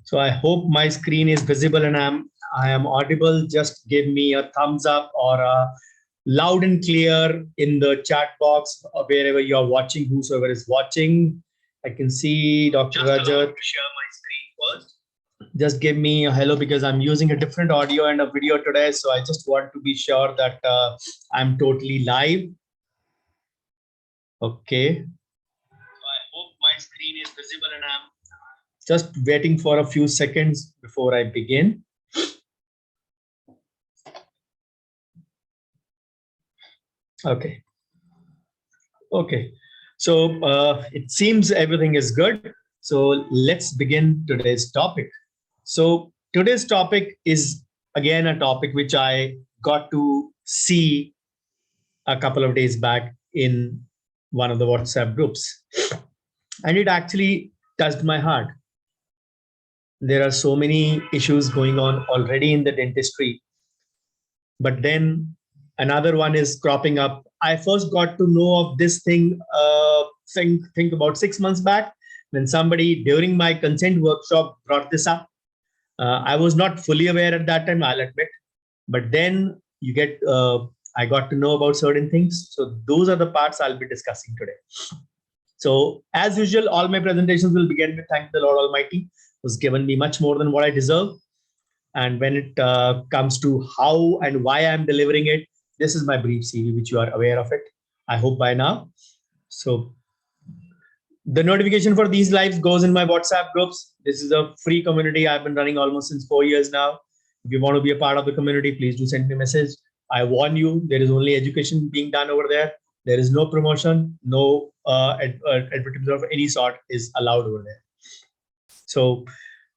So I hope my screen is visible and I am audible. Just give me a thumbs up or a loud and clear in the chat box or wherever you are watching, whosoever is watching. I can see Dr. Rajat. To share my screen first. Just give me a hello because I'm using a different audio and a video today. So I just want to be sure that I'm totally live. Okay. So I hope my screen is visible and I'm just waiting for a few seconds before I begin. Okay. Okay. So it seems everything is good. So let's begin today's topic. So today's topic is again a topic which I got to see a couple of days back in one of the WhatsApp groups. And it actually touched my heart. There are so many issues going on already in the dentistry. But then another one is cropping up. I first got to know of this thing, think about 6 months back when somebody during my consent workshop brought this up. I was not fully aware at that time, I'll admit. But then I got to know about certain things. So those are the parts I'll be discussing today. So as usual, all my presentations will begin with thank the Lord Almighty, who's given me much more than what I deserve. And when it comes to how and why I'm delivering it, this is my brief CV, which you are aware of it, I hope by now. So the notification for these lives goes in my WhatsApp groups. This is a free community I've been running almost since 4 years now. If you want to be a part of the community, please do send me a message. I warn you, there is only education being done over there. There is no promotion, no advertisement of any sort is allowed over there. So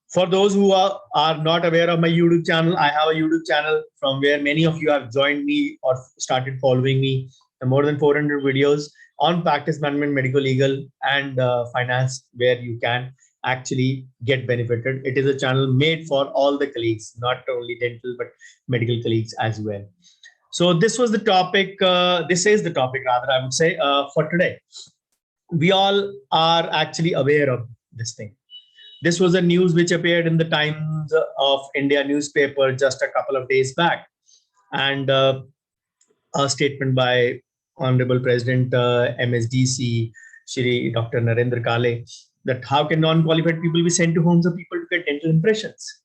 for those who are not aware of my YouTube channel, I have a YouTube channel from where many of you have joined me or started following me. More than 400 videos on practice management, medical, legal, and finance, where you can actually get benefited. It is a channel made for all the colleagues, not only dental, but medical colleagues as well. So this was the topic, this is the topic rather, I would say, for today. We all are actually aware of this thing. This was a news which appeared in the Times of India newspaper just a couple of days back. And a statement by Honorable President MSDC, Shri Dr. Narendra Kale, that how can non-qualified people be sent to homes of people to get dental impressions?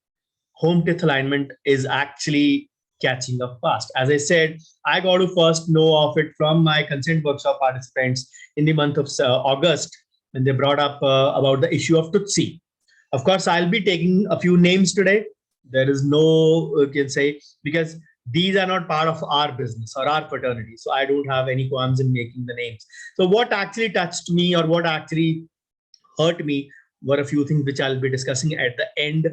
Home teeth alignment is actually catching up fast. As I said, I got to first know of it from my consent workshop participants in the month of August when they brought up about the issue of Tutsi. Of course, I'll be taking a few names today. There is no, you can say, because these are not part of our business or our fraternity. So I don't have any qualms in making the names. So what actually touched me or what actually hurt me were a few things which I'll be discussing at the end.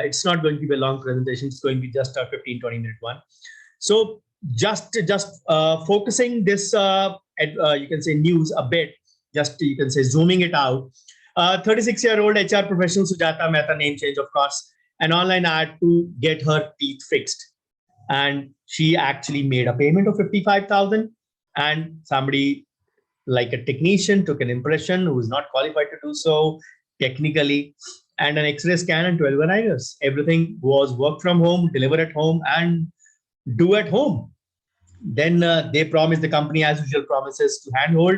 It's not going to be a long presentation. It's going to be just a 15-20 minute one. So just focusing this, you can say news a bit, just you can say zooming it out. 36-year-old HR professional Sujata Mehta, name change, of course, an online ad to get her teeth fixed. And she actually made a payment of 55,000, and somebody like a technician took an impression who is not qualified to do so technically, and an X-ray scan and 12 aligners. Everything was work from home, deliver at home, and do at home. Then they promised, the company as usual promises to handhold,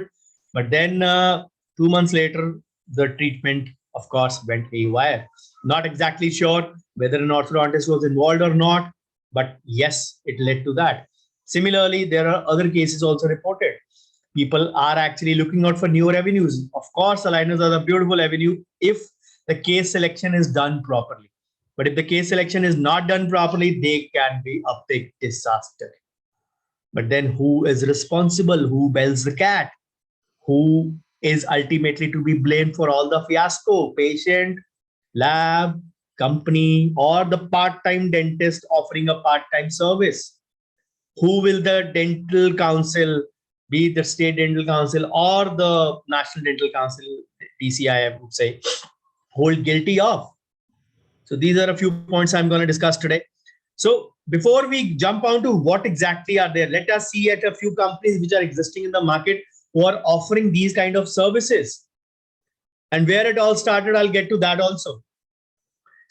but then 2 months later, the treatment, of course, went haywire. Not exactly sure whether an orthodontist was involved or not, but yes, it led to that. Similarly, there are other cases also reported. People are actually looking out for newer avenues. Of course, aligners are a beautiful avenue if the case selection is done properly. But if the case selection is not done properly, they can be a big disaster. But then who is responsible? Who bells the cat? Who is ultimately to be blamed for all the fiasco? Patient, lab, company, or the part-time dentist offering a part-time service? Who will the dental council, be it the state dental council or the national dental council, DCI, I would say, hold guilty of? So these are a few points I'm going to discuss today. So before we jump on to what exactly are there, let us see at a few companies which are existing in the market who are offering these kind of services. And where it all started, I'll get to that also.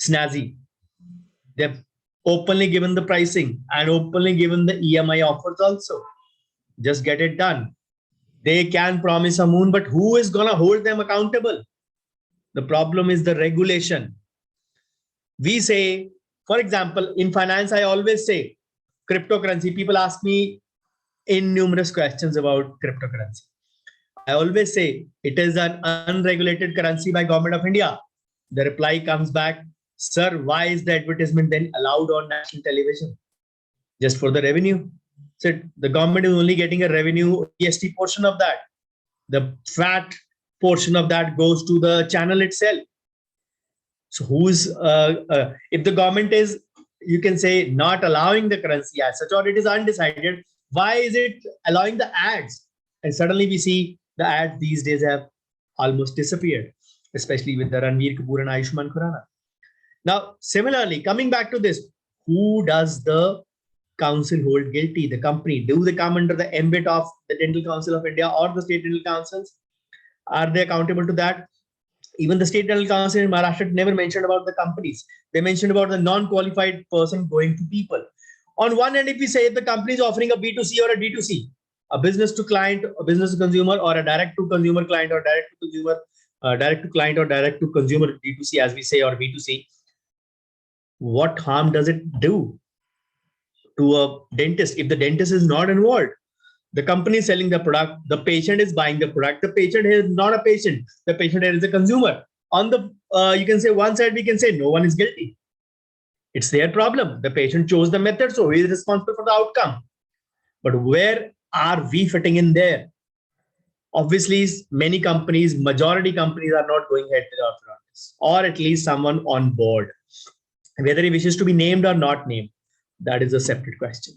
snazzy. They've openly given the pricing and openly given the EMI offers also. Just get it done. They can promise a moon, but who is going to hold them accountable? The problem is the regulation. We say, for example, in finance, I always say cryptocurrency. People ask me in numerous questions about cryptocurrency. I always say it is an unregulated currency by Government of India. The reply comes back, sir, why is the advertisement then allowed on national television? Just for the revenue. So the government is only getting a revenue GST portion of that. The fat portion of that goes to the channel itself. So if the government is, you can say, not allowing the currency as such, or it is undecided, why is it allowing the ads? And suddenly we see the ads these days have almost disappeared, especially with the Ranveer Kapoor and Ayushmann Khurrana. Now, similarly, coming back to this, who does the council hold guilty? The company. Do they come under the ambit of the Dental Council of India or the state dental councils? Are they accountable to that? Even the state dental council in Maharashtra never mentioned about the companies. They mentioned about the non-qualified person going to people. On one end, if we say the company is offering a B2C or a D2C, a business to client, a business to consumer, or a direct to consumer client, or direct to consumer, direct to client, or direct to consumer D2C, as we say, or B2C, what harm does it do to a dentist if the dentist is not involved? The company is selling the product, the patient is buying the product. The patient is not a patient, the patient is a consumer. On the you can say one side, we can say no one is guilty. It's their problem. The patient chose the method, so he is responsible for the outcome. But where are we fitting in there? Obviously, many companies, majority companies are not going ahead with orthodontists, or at least someone on board. Whether he wishes to be named or not named, that is a separate question.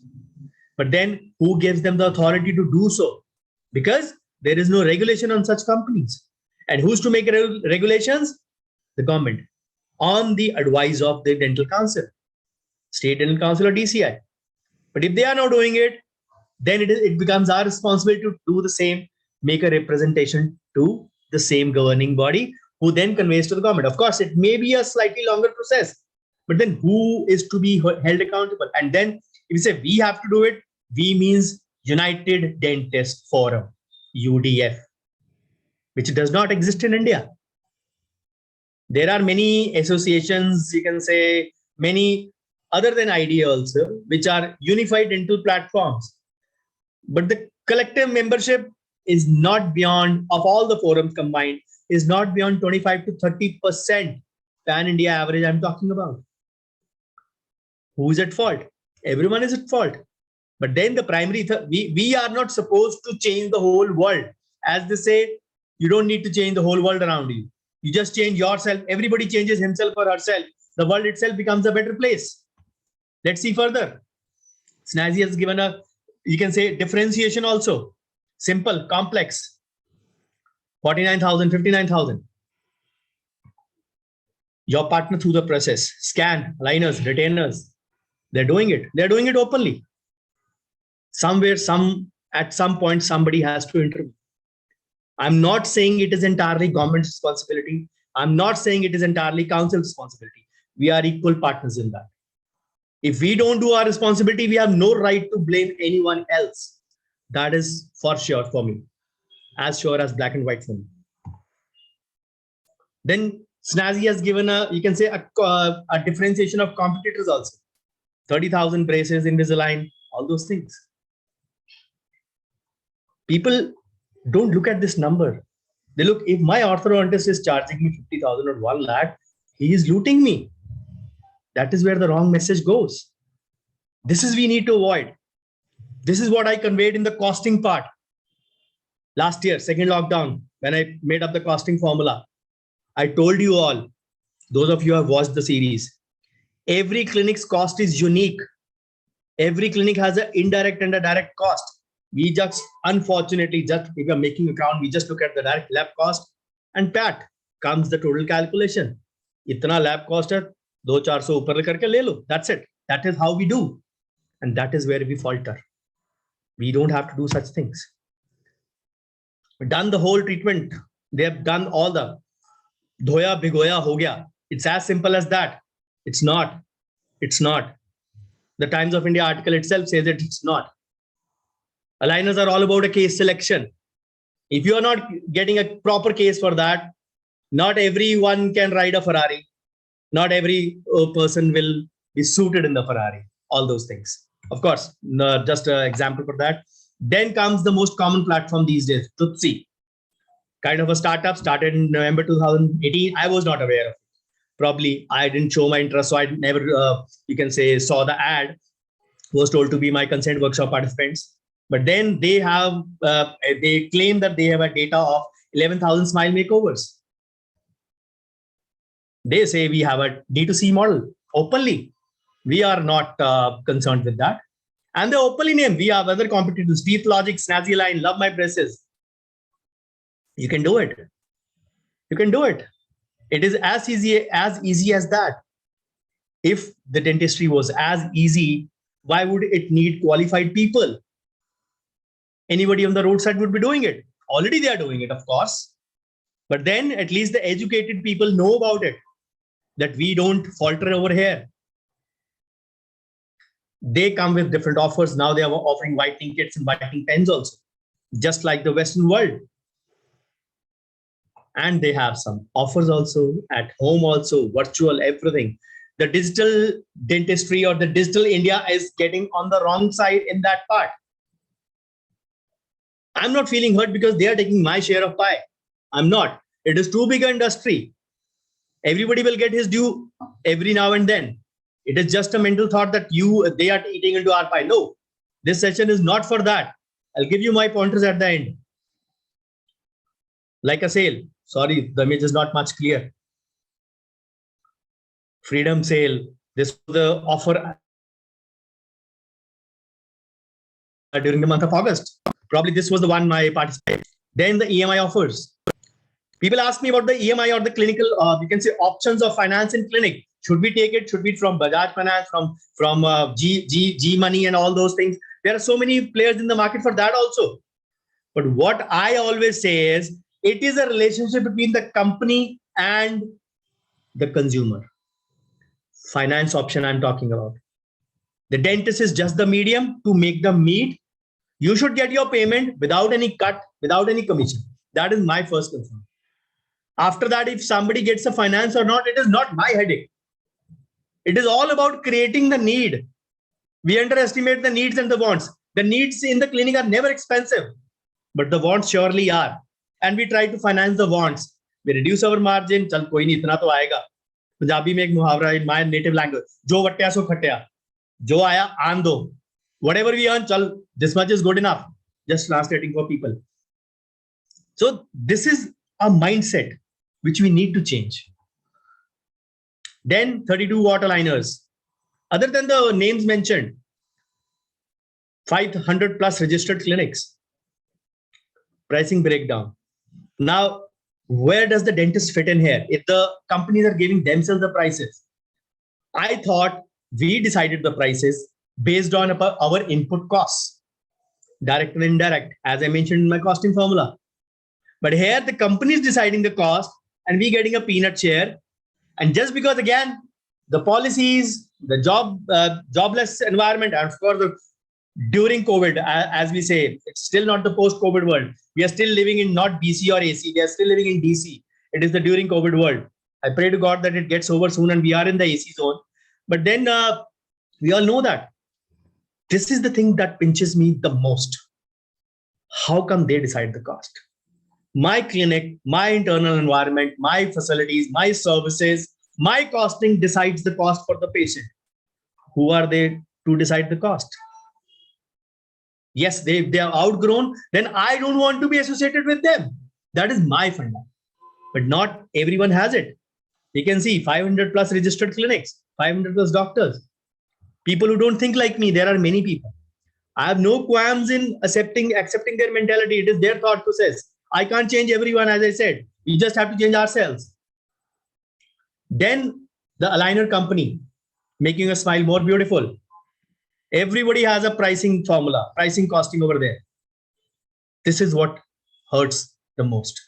But then who gives them the authority to do so? Because there is no regulation on such companies. And who's to make regulations? The government, on the advice of the Dental Council, State Dental Council or DCI. But if they are not doing it, then it becomes our responsibility to do the same, make a representation to the same governing body, who then conveys to the government. Of course, it may be a slightly longer process, but then who is to be held accountable? And then if you say we have to do it, we means United Dentist Forum, UDF, which does not exist in India. There are many associations, you can say many other than IDA also, which are unified dental platforms. But the collective membership is not beyond, of all the forums combined, is not beyond 25 to 30% pan-India average I'm talking about. Who is at fault? Everyone is at fault. But then the primary, we are not supposed to change the whole world. As they say, you don't need to change the whole world around you. You just change yourself. Everybody changes himself or herself. The world itself becomes a better place. Let's see further. Snazzy has given a, you can say, differentiation also. Simple, complex. 49,000, 59,000. Your partner through the process. Scan, aligners, retainers. They're doing it. They're doing it openly. Somewhere, at some point, somebody has to intervene. I'm not saying it is entirely government's responsibility. I'm not saying it is entirely council's responsibility. We are equal partners in that. If we don't do our responsibility, we have no right to blame anyone else. That is for sure for me. As sure as black and white for me. Then Snazzy has given a, you can say, a differentiation of competitors also. 30,000 braces, Invisalign, all those things. People don't look at this number. They look, if my orthodontist is charging me 50,000 or 1 lakh, he is looting me. That is where the wrong message goes. This is we need to avoid. This is what I conveyed in the costing part. Last year, second lockdown, when I made up the costing formula, I told you all, those of you who have watched the series, every clinic's cost is unique. Every clinic has an indirect and a direct cost. We just, unfortunately, just if you're making a count, we just look at the direct lab cost and pat comes the total calculation. Itna lab cost hai, 200-400 upar karke le lo. That's it. That is how we do. And that is where we falter. We don't have to do such things. Done the whole treatment. They have done all the dhoya, bhigoya, ho gaya. It's as simple as that. It's not. It's not. The Times of India article itself says that it's not. Aligners are all about a case selection. If you are not getting a proper case for that, not everyone can ride a Ferrari. Not every person will be suited in the Ferrari. All those things. Of course, just an example for that. Then comes the most common platform these days, Tutsi. Kind of a startup, started in November 2018. I was not aware of it. Probably I didn't show my interest, so I never, you can say, saw the ad. Was told to be my consent workshop participants. But then they have, they claim that they have a data of 11,000 smile makeovers. They say we have a D2C model openly. We are not concerned with that. And they openly name, we have other competitors, Teeth Logic, Snazzy Line, Love My Braces. You can do it. You can do it. It is as easy as that. If the dentistry was as easy, why would it need qualified people? Anybody on the roadside would be doing it. Already they are doing it, of course. But then at least the educated people know about it, that we don't falter over here. They come with different offers. Now they are offering whitening kits and whitening pens also, just like the Western world. And they have some offers also at home, also virtual, everything. The digital dentistry or the digital India is getting on the wrong side in that part. I'm not feeling hurt because they are taking my share of pie. I'm not. It is too big an industry. Everybody will get his due every now and then. It is just a mental thought that they are eating into our pie. No, this session is not for that. I'll give you my pointers at the end. Like a sale. Sorry, the image is not much clear. Freedom sale. This was the offer during the month of August. Probably this was the one I participated. Then the EMI offers. People ask me about the EMI or the clinical, you can say, options of finance in clinic. Should we take it? Should we from Bajaj Finance, from G Money and all those things? There are so many players in the market for that also. But what I always say is, it is a relationship between the company and the consumer. Finance option I'm talking about. The dentist is just the medium to make them meet. You should get your payment without any cut, without any commission. That is my first concern. After that, if somebody gets a finance or not, it is not my headache. It is all about creating the need. We underestimate the needs and the wants. The needs in the clinic are never expensive, but the wants surely are. And we try to finance the wants. We reduce our margin. Chal koi nahi, itna to aayega. Punjabi mein ek muhavra in my native language. Jo vatya so khatya. Jo aaya aan do. Whatever we earn, chal, this much is good enough. Just translating for people. So this is a mindset which we need to change. Then 32 water liners. Other than the names mentioned, 500 plus registered clinics. Pricing breakdown. Now, where does the dentist fit in here? If the companies are giving themselves the prices, I thought we decided the prices based on our input costs, direct and indirect, as I mentioned in my costing formula. But here the company is deciding the cost and we getting a peanut share. And just because, again, the policies, the jobless environment, and of course, during COVID, as we say, it's still not the post-COVID world. We are still living in not BC or AC. We are still living in DC. It is the during COVID world. I pray to God that it gets over soon and we are in the AC zone. But then we all know that. This is the thing that pinches me the most. How come they decide the cost? My clinic, my internal environment, my facilities, my services, my costing decides the cost for the patient. Who are they to decide the cost? Yes, they are outgrown, then I don't want to be associated with them. That is my funda. But not everyone has it. You can see 500 plus registered clinics, 500 plus doctors. People who don't think like me, there are many people. I have no qualms in accepting their mentality. It is their thought process. I can't change everyone, as I said. We just have to change ourselves. Then the aligner company, making a smile more beautiful. Everybody has a pricing formula, pricing costing over there. This is what hurts the most.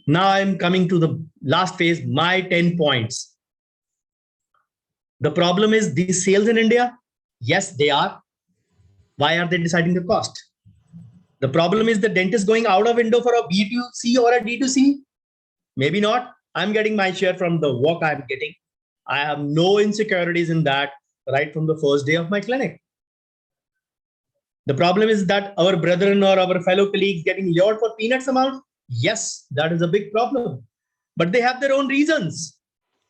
Now I'm coming to the last phase, my 10 points. The problem is these sales in India. Yes, they are. Why are they deciding the cost? The problem is the dentist going out of window for a B2C or a D2C. Maybe not. I'm getting my share from the work I'm getting. I have no insecurities in that right from the first day of my clinic. The problem is that our brethren or our fellow colleagues getting lured for peanuts amount. Yes, that is a big problem. But they have their own reasons.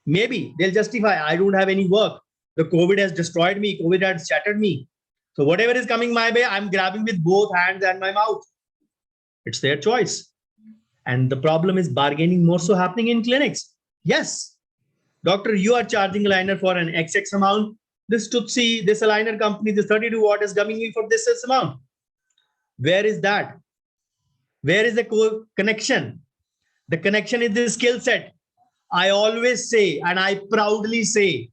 Maybe they'll justify, I don't have any work. The COVID has destroyed me. COVID has shattered me. So whatever is coming my way, I'm grabbing with both hands and my mouth. It's their choice. And the problem is bargaining more so happening in clinics. Yes, doctor, you are charging aligner for an XX amount. This Tutsi, this aligner company, this 32 watt is coming in for this amount. Where is that? Where is the connection? The connection is the skill set. I always say, and I proudly say,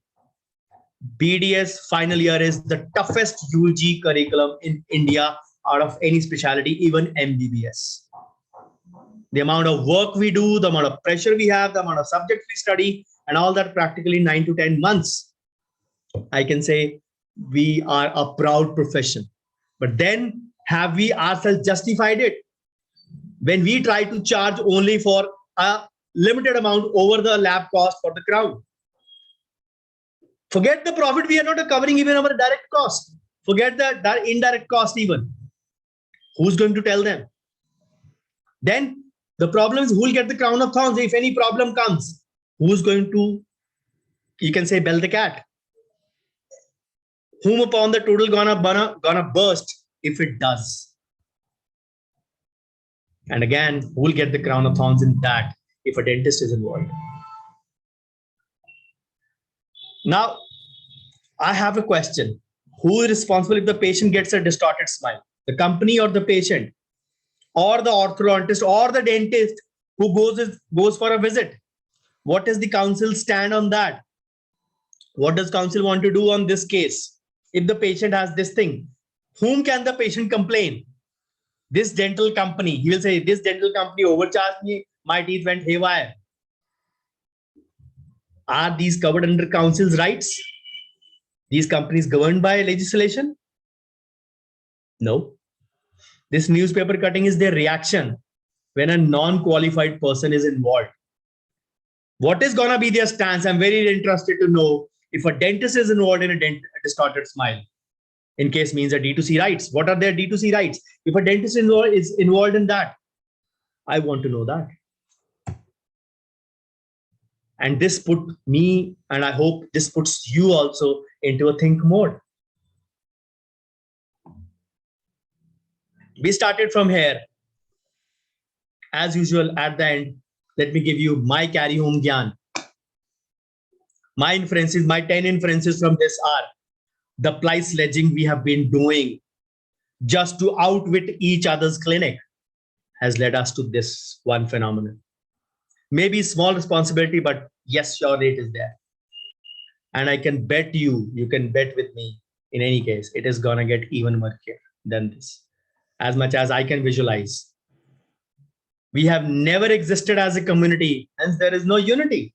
BDS final year is the toughest UG curriculum in India out of any specialty, even MBBS. The amount of work we do, the amount of pressure we have, the amount of subjects we study, and all that practically 9 to 10 months. I can say we are a proud profession. But then have we ourselves justified it? When we try to charge only for a limited amount over the lab cost for the crowd. Forget the profit, we are not covering even our direct cost. Forget that indirect cost even. Who's going to tell them? Then the problem is who will get the crown of thorns if any problem comes? Who's going to, you can say, bell the cat? Whom upon the total gonna burst if it does? And again, who will get the crown of thorns in that if a dentist is involved? Now, I have a question. Who is responsible if the patient gets a distorted smile? The company or the patient? Or the orthodontist or the dentist who goes for a visit? What is the council stand on that? What does council want to do on this case? If the patient has this thing, whom can the patient complain? This dental company. He will say, this dental company overcharged me. My teeth went haywire. Are these covered under council's rights? These companies governed by legislation? No. This newspaper cutting is their reaction when a non-qualified person is involved. What is going to be their stance? I'm very interested to know if a dentist is involved in a distorted smile. In case means a D2C rights. What are their D2C rights? If a dentist is involved in that, I want to know that. And this put me, and I hope this puts you also into a think mode. We started from here. As usual, at the end, let me give you my carry home gyan. My inferences, my 10 inferences from this are the price sledging we have been doing just to outwit each other's clinic has led us to this one phenomenon. Maybe small responsibility, but yes, your rate is there. And I can bet you can bet with me, in any case, it is gonna get even murkier than this. As much as I can visualize. We have never existed as a community, hence there is no unity.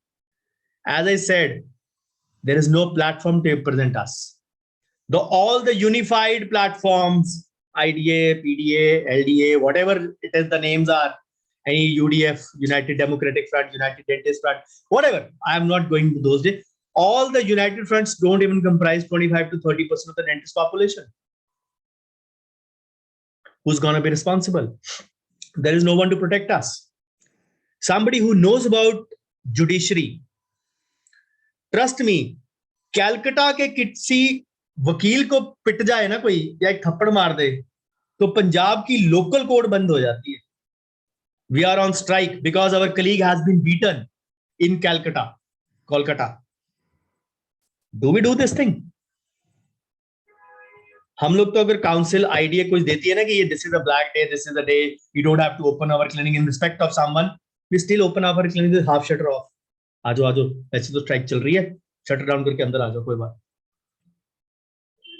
As I said, there is no platform to represent us. All the unified platforms, IDA, PDA, LDA, whatever it is, the names are, any UDF, United Democratic Front, United Dentist Front, whatever. I am not going to those days. All the united fronts don't even comprise 25 to 30% of the dentist population. Who's going to be responsible? There is no one to protect us. Somebody who knows about judiciary. Trust me, Calcutta के किसी वकील को पिट जाए ना कोई या एक थप्पड़ मार दे तो पंजाब की लोकल कोर्ट बंद हो जाती है. We are on strike because our colleague has been beaten in Kolkata. Do we do this thing? हम लोग तो अगर काउंसिल आइडिया कुछ देती है ना कि ये this is a black day, this is a day, we don't have to open our clinic in respect of someone, we still open our clinic with half shutter off. आ जाओ, वैसे तो स्ट्राइक चल रही है, शटर डाउन करके अंदर आ जाओ, कोई बात.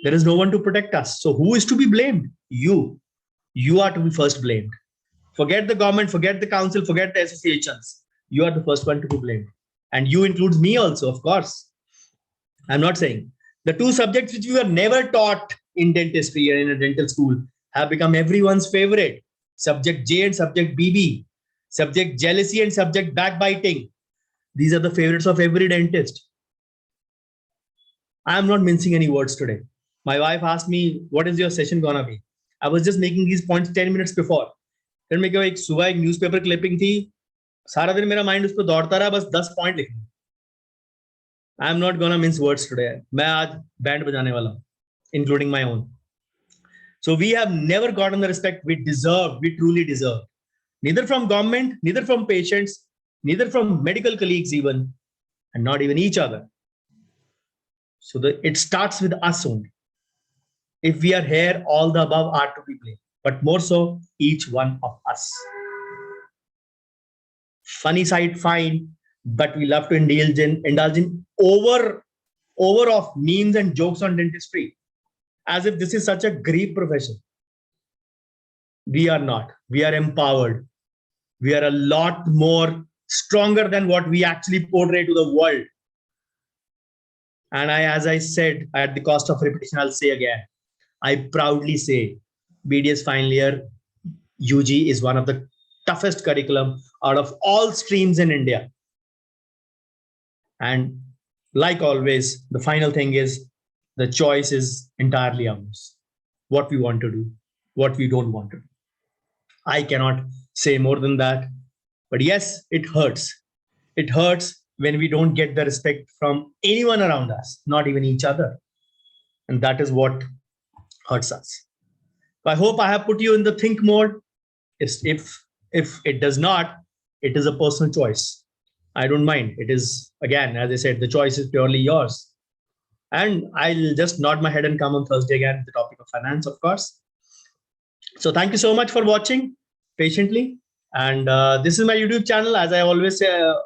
There is no one to protect us. So who is to be blamed? You are to be first blamed. Forget the government, forget the council, forget the associations. You are the first one to be blamed. And you includes me also, of course. I'm not saying. The two subjects which we were never taught in dentistry or in a dental school have become everyone's favorite. Subject J and subject BB, subject jealousy and subject backbiting. These are the favorites of every dentist. I am not mincing any words today. My wife asked me, what is your session gonna be? I was just making these points 10 minutes before. फिर मैं क्या एक सुबह एक newspaper clipping थी, सारा दिन मेरा माइंड उस पर दौड़ता रहा, बस 10 पॉइंट लिखने. I am not gonna mince words today. मैं आज बैंड बजाने वाला हूं, including my own. So we have never gotten the respect we deserve, we truly deserve. Neither from government, neither from patients, neither from medical colleagues even, and not even each other. So it starts with us only. If we are here, all the above are to be blamed, but more so, each one of us. Funny side, fine, but we love to indulge in over of memes and jokes on dentistry, as if this is such a great profession. We are not. We are empowered. We are a lot more stronger than what we actually portray to the world. And as I said, at the cost of repetition, I'll say again, I proudly say BDS final year UG is one of the toughest curriculum out of all streams in India. And like always, the final thing is the choice is entirely ours. What we want to do, what we don't want to do. I cannot say more than that. But yes, it hurts. It hurts when we don't get the respect from anyone around us, not even each other. And that is what hurts us. I hope I have put you in the think mode. If it does not, it is a personal choice. I don't mind. It is, again, as I said, the choice is purely yours. And I'll just nod my head and come on Thursday again with the topic of finance, of course. So thank you so much for watching patiently. And this is my YouTube channel. As I always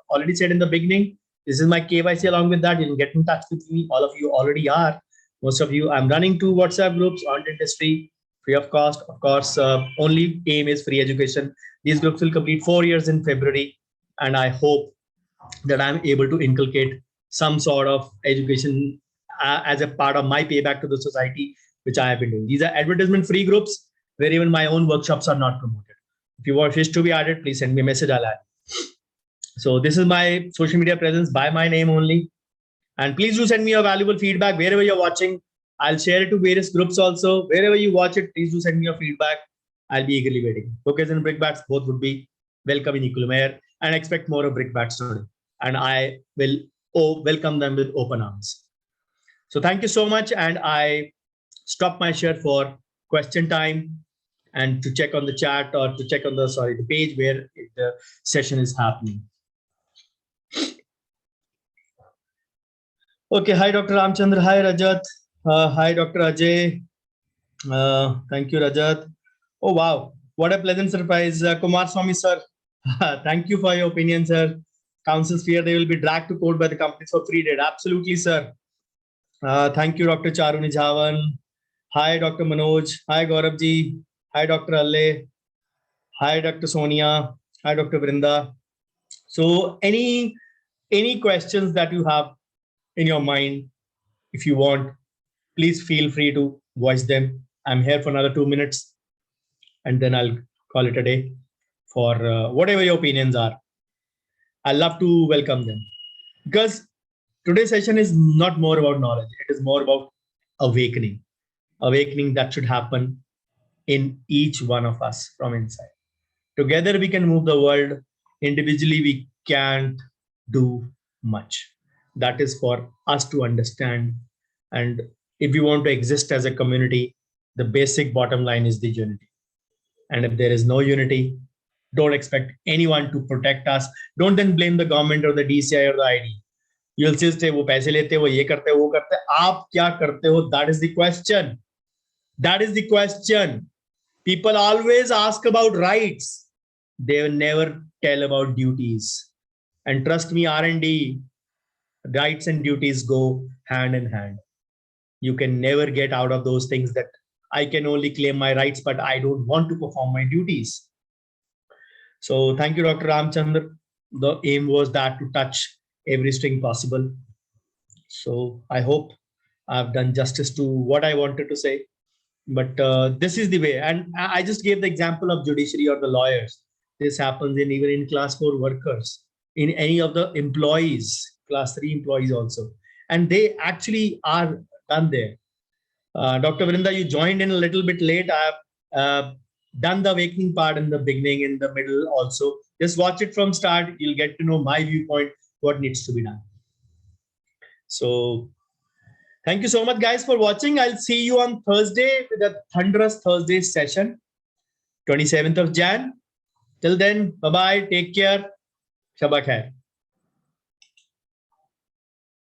already said in the beginning, this is my KYC. Along with that, you can get in touch with me. All of you already are. Most of you, I'm running 2 WhatsApp groups on dentistry, free of cost. Of course, only aim is free education. These groups will complete 4 years in February. And I hope that I'm able to inculcate some sort of education as a part of my payback to the society, which I have been doing. These are advertisement-free groups where even my own workshops are not promoted. If you want fish to be added, please send me a message. I'll add. So this is my social media presence by my name only. And please do send me your valuable feedback wherever you're watching. I'll share it to various groups also. Wherever you watch it, please do send me your feedback. I'll be eagerly waiting. Hookers and brickbats both would be welcome in equal measure, and expect more of brickbats today. And I will welcome them with open arms. So thank you so much. And I stop my share for question time and to check on the chat or to check on the page where the session is happening. Okay, hi Dr. Ramchandra, hi Rajat, hi Dr. Ajay. Thank you, Rajat. Oh wow, what a pleasant surprise, Kumar Swami sir. Thank you for your opinion, sir. Councils fear they will be dragged to court by the companies for free trade. Absolutely, sir. Thank you, Dr. Charu Nijavan. Hi, Dr. Manoj. Hi, Gaurabji. Hi, Dr. Alle. Hi, Dr. Sonia. Hi, Dr. Vrinda. So any questions that you have in your mind, if you want, please feel free to voice them. I'm here for another 2 minutes and then I'll call it a day for whatever your opinions are. I love to welcome them because today's session is not more about knowledge. It is more about awakening that should happen in each one of us from inside. Together we can move the world. Individually we can't do much. That is for us to understand. And if we want to exist as a community, the basic bottom line is the unity. And if there is no unity, don't expect anyone to protect us. Don't then blame the government or the DCI or the ID. You'll just say, wo paise lete, wo ye karte, wo karte. Aap kya karte ho? That is the question. That is the question. People always ask about rights. They will never tell about duties. And trust me, R&D, rights and duties go hand in hand. You can never get out of those things that I can only claim my rights, but I don't want to perform my duties. So thank you, Dr. Ramchandra. The aim was that to touch every string possible. So I hope I've done justice to what I wanted to say. But this is the way. And I just gave the example of judiciary or the lawyers. This happens in even in class 4 workers, in any of the employees, class 3 employees also. And they actually are done there. Dr. Vrinda, you joined in a little bit late. I have done the awakening part in the beginning, in the middle also. Just watch it from start. You'll get to know my viewpoint, what needs to be done. So thank you so much, guys, for watching. I'll see you on Thursday with a thunderous Thursday session, 27th of Jan. Till then, bye-bye. Take care. Shabba khair.